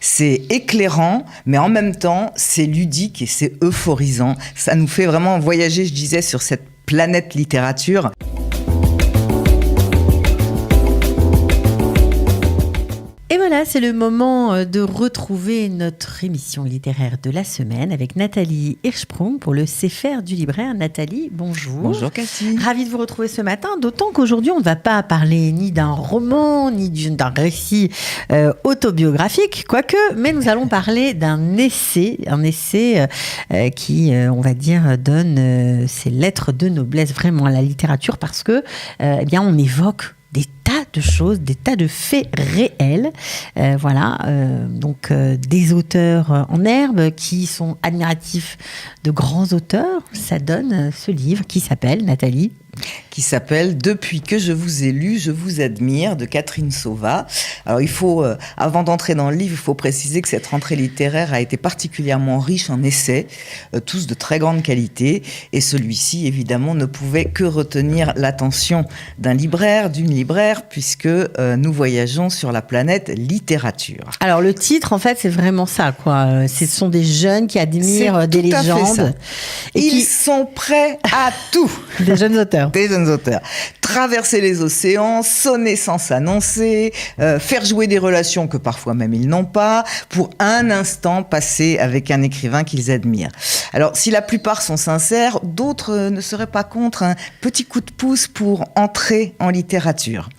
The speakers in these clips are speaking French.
C'est éclairant, mais en même temps, c'est ludique et c'est euphorisant. Ça nous fait vraiment voyager, je disais, sur cette planète littérature. Et voilà, c'est le moment de retrouver notre émission littéraire de la semaine avec Nathalie Hirschsprung pour le Sefer du libraire. Nathalie, bonjour. Bonjour Cathy. Ravie de vous retrouver ce matin, d'autant qu'aujourd'hui on ne va pas parler ni d'un roman, ni d'un récit autobiographique, quoique, mais nous allons parler d'un essai, qui, on va dire, donne ses lettres de noblesse vraiment à la littérature parce que, eh bien, on évoque des tas de choses, des tas de faits réels. Donc des auteurs en herbe qui sont admiratifs de grands auteurs. Ça donne ce livre qui s'appelle, Nathalie, qui s'appelle « Depuis que je vous ai lu, je vous admire » de Catherine Sauvat. Alors il faut, avant d'entrer dans le livre, il faut préciser que cette rentrée littéraire a été particulièrement riche en essais, tous de très grande qualité, et celui-ci, évidemment, ne pouvait que retenir l'attention d'un libraire, d'une libraire, puisque nous voyageons sur la planète littérature. Alors le titre, en fait, c'est vraiment ça, quoi. Ce sont des jeunes qui admirent des légendes. Et ils sont prêts à tout. Des jeunes auteurs. Des jeunes auteurs. Traverser les océans, sonner sans s'annoncer, faire jouer des relations que parfois même ils n'ont pas, pour un instant passer avec un écrivain qu'ils admirent. Alors, si la plupart sont sincères, d'autres ne seraient pas contre un petit coup de pouce pour entrer en littérature.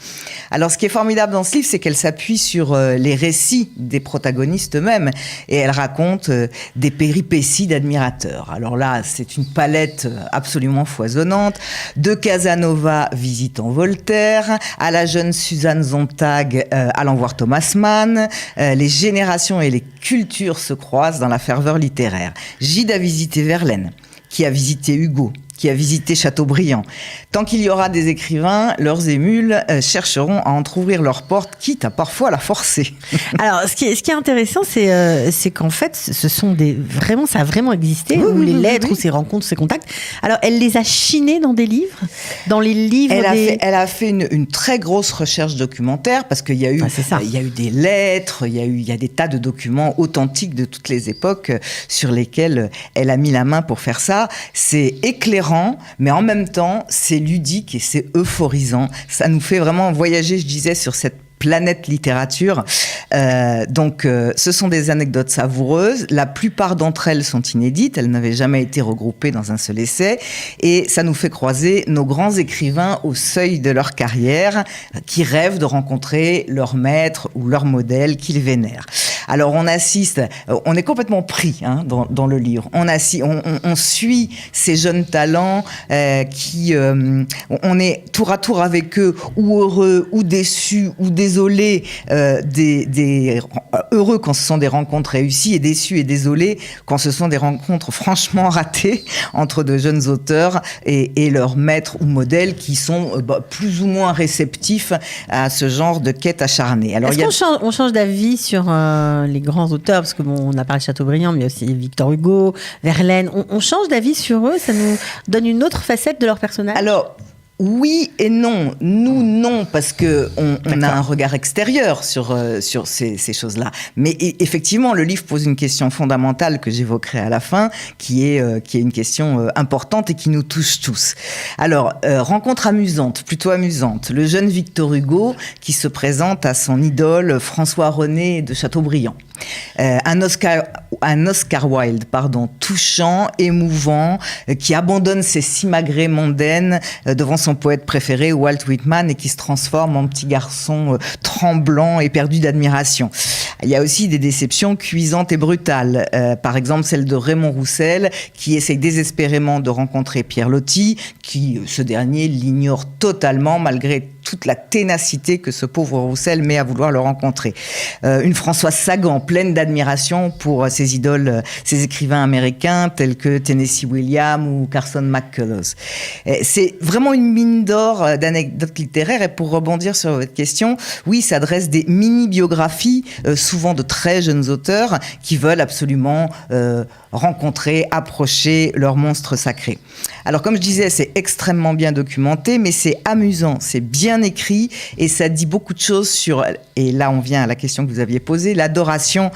Alors, ce qui est formidable dans ce livre, c'est qu'elle s'appuie sur les récits des protagonistes eux-mêmes et elle raconte des péripéties d'admirateurs. Alors là, c'est une palette absolument foisonnante, de Casanova visitant Voltaire, à la jeune Suzanne Sontag allant voir Thomas Mann. Les générations et les cultures se croisent dans la ferveur littéraire. Gide a visité Verlaine, qui a visité Hugo, qui a visité Chateaubriand. Tant qu'il y aura des écrivains, leurs émules chercheront à entrouvrir leurs portes, quitte à parfois la forcer. Alors, ce qui est intéressant, c'est qu'en fait, ça a vraiment existé, les lettres, ou ces rencontres, ces contacts. Alors, elle les a chinés dans des livres, dans les livres. Elle a fait une très grosse recherche documentaire parce qu'il y a eu, il y a eu des lettres, il y a des tas de documents authentiques de toutes les époques sur lesquels elle a mis la main pour faire ça. C'est éclairant, mais en même temps, c'est ludique et c'est euphorisant. Ça nous fait vraiment voyager, je disais, sur cette planète littérature. Ce sont des anecdotes savoureuses. La plupart d'entre elles sont inédites. Elles n'avaient jamais été regroupées dans un seul essai. Et ça nous fait croiser nos grands écrivains au seuil de leur carrière, qui rêvent de rencontrer leur maître ou leur modèle qu'ils vénèrent. Alors on est complètement pris dans le livre. On suit ces jeunes talents on est tour à tour avec eux, ou heureux, ou déçus, ou désolés, heureux quand ce sont des rencontres réussies, et déçus et désolés quand ce sont des rencontres franchement ratées entre de jeunes auteurs et leurs maîtres ou modèles qui sont plus ou moins réceptifs à ce genre de quête acharnée. Alors, on change d'avis sur les grands auteurs, parce que on a parlé de Chateaubriand, mais aussi Victor Hugo, Verlaine. On change d'avis sur eux, ça nous donne une autre facette de leur personnage. Alors, oui et non. Nous, non, parce que on a un regard extérieur sur ces choses-là. Mais effectivement, le livre pose une question fondamentale que j'évoquerai à la fin, qui est une question importante et qui nous touche tous. Alors, rencontre plutôt amusante. Le jeune Victor Hugo qui se présente à son idole François-René de Chateaubriand. Un Oscar Wilde, touchant, émouvant, qui abandonne ses simagrées mondaines devant son poète préféré, Walt Whitman, et qui se transforme en petit garçon tremblant et perdu d'admiration. Il y a aussi des déceptions cuisantes et brutales. Par exemple, celle de Raymond Roussel, qui essaye désespérément de rencontrer Pierre Loti, qui, ce dernier, l'ignore totalement, malgré toute la ténacité que ce pauvre Roussel met à vouloir le rencontrer. Une Françoise Sagan, pleine d'admiration pour ses idoles, ses écrivains américains, tels que Tennessee Williams ou Carson McCullers. C'est vraiment une mine d'or d'anecdotes littéraires. Et pour rebondir sur votre question, oui, ça dresse des mini-biographies, souvent de très jeunes auteurs, qui veulent absolument rencontrer, approcher leur monstre sacré. Alors, comme je disais, c'est extrêmement bien documenté, mais c'est amusant, c'est bien bien écrit et ça dit beaucoup de choses sur, et là on vient à la question que vous aviez posée, l'adoration,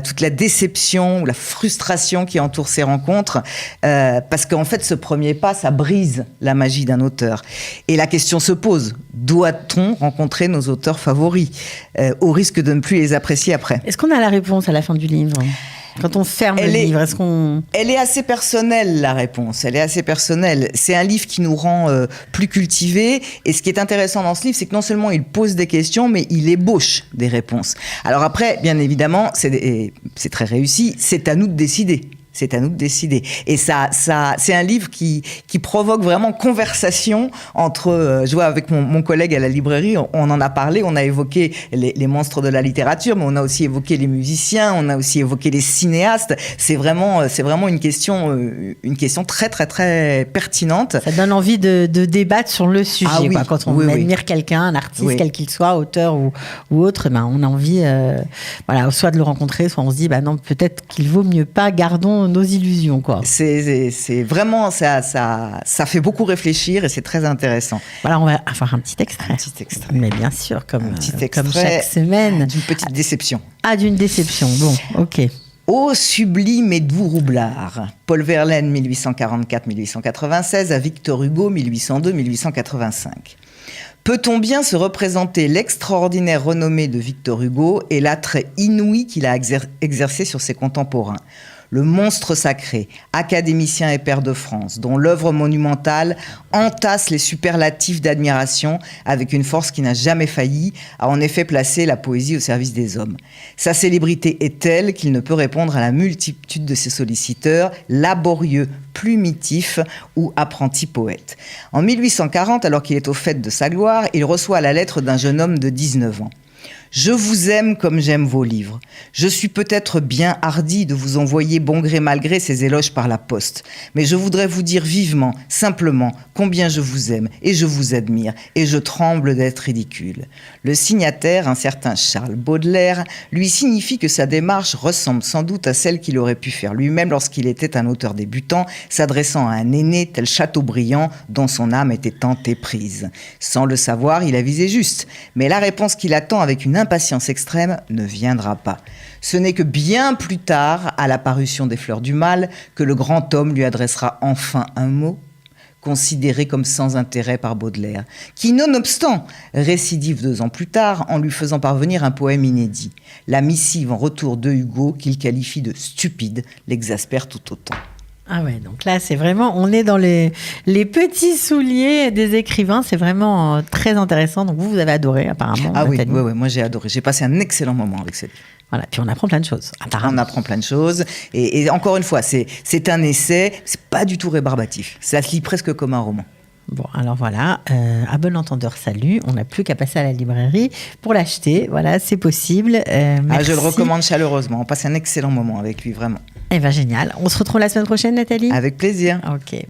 toute la déception ou la frustration qui entoure ces rencontres, parce qu'en fait ce premier pas, ça brise la magie d'un auteur. Et la question se pose, doit-on rencontrer nos auteurs favoris, au risque de ne plus les apprécier après? Est-ce qu'on a la réponse à la fin du livre ? Quand on ferme le livre, est-ce qu'on... Elle est assez personnelle, la réponse. Elle est assez personnelle. C'est un livre qui nous rend plus cultivés. Et ce qui est intéressant dans ce livre, c'est que non seulement il pose des questions, mais il ébauche des réponses. Alors après, bien évidemment, c'est très réussi. C'est à nous de décider. C'est à nous de décider. Et ça, c'est un livre qui provoque vraiment conversation entre... je vois avec mon collègue à la librairie, on en a parlé, on a évoqué les monstres de la littérature, mais on a aussi évoqué les musiciens, on a aussi évoqué les cinéastes. C'est vraiment une question très, très, très pertinente. Ça donne envie de débattre sur le sujet. Ah oui, quoi. Quand on admire quelqu'un, un artiste, quel qu'il soit, auteur ou autre, ben, on a envie soit de le rencontrer, soit on se dit, non, peut-être qu'il vaut mieux pas, gardons nos illusions, quoi. C'est vraiment, ça fait beaucoup réfléchir et c'est très intéressant. Voilà, on va avoir un petit extrait. Mais bien sûr, comme chaque semaine. D'une petite déception. Ah, d'une déception, bon, ok. Ô sublime et doux roublard, Paul Verlaine, 1844-1896, à Victor Hugo, 1802-1885. Peut-on bien se représenter l'extraordinaire renommée de Victor Hugo et l'attrait inouï qu'il a exercé sur ses contemporains ? Le monstre sacré, académicien et père de France, dont l'œuvre monumentale entasse les superlatifs d'admiration avec une force qui n'a jamais failli, a en effet placé la poésie au service des hommes. Sa célébrité est telle qu'il ne peut répondre à la multitude de ses solliciteurs, laborieux, plumitifs ou apprentis poètes. En 1840, alors qu'il est au faîte de sa gloire, il reçoit la lettre d'un jeune homme de 19 ans. Je vous aime comme j'aime vos livres. Je suis peut-être bien hardi de vous envoyer bon gré mal gré ces éloges par la poste. Mais je voudrais vous dire vivement, simplement, combien je vous aime et je vous admire et je tremble d'être ridicule. Le signataire, un certain Charles Baudelaire, lui signifie que sa démarche ressemble sans doute à celle qu'il aurait pu faire lui-même lorsqu'il était un auteur débutant, s'adressant à un aîné tel Chateaubriand dont son âme était tant éprise. Sans le savoir, il a visé juste. Mais la réponse qu'il attend avec une impatience extrême ne viendra pas. Ce n'est que bien plus tard, à la parution des Fleurs du Mal, que le grand homme lui adressera enfin un mot, considéré comme sans intérêt par Baudelaire, qui, nonobstant, récidive 2 ans plus tard en lui faisant parvenir un poème inédit. La missive en retour de Hugo, qu'il qualifie de stupide, l'exaspère tout autant. Ah ouais, donc là, c'est vraiment, on est dans les petits souliers des écrivains. C'est vraiment très intéressant. Donc vous avez adoré, apparemment. Ah oui, moi j'ai adoré. J'ai passé un excellent moment avec ce livre. Voilà, puis on apprend plein de choses, apparemment. On apprend plein de choses. Et encore une fois, c'est un essai, c'est pas du tout rébarbatif. Ça se lit presque comme un roman. Bon, alors voilà, à bon entendeur, salut. On n'a plus qu'à passer à la librairie pour l'acheter. Voilà, c'est possible. Merci. Je le recommande chaleureusement. On passe un excellent moment avec lui, vraiment. Eh bien, génial. On se retrouve la semaine prochaine, Nathalie ? Avec plaisir. Ok.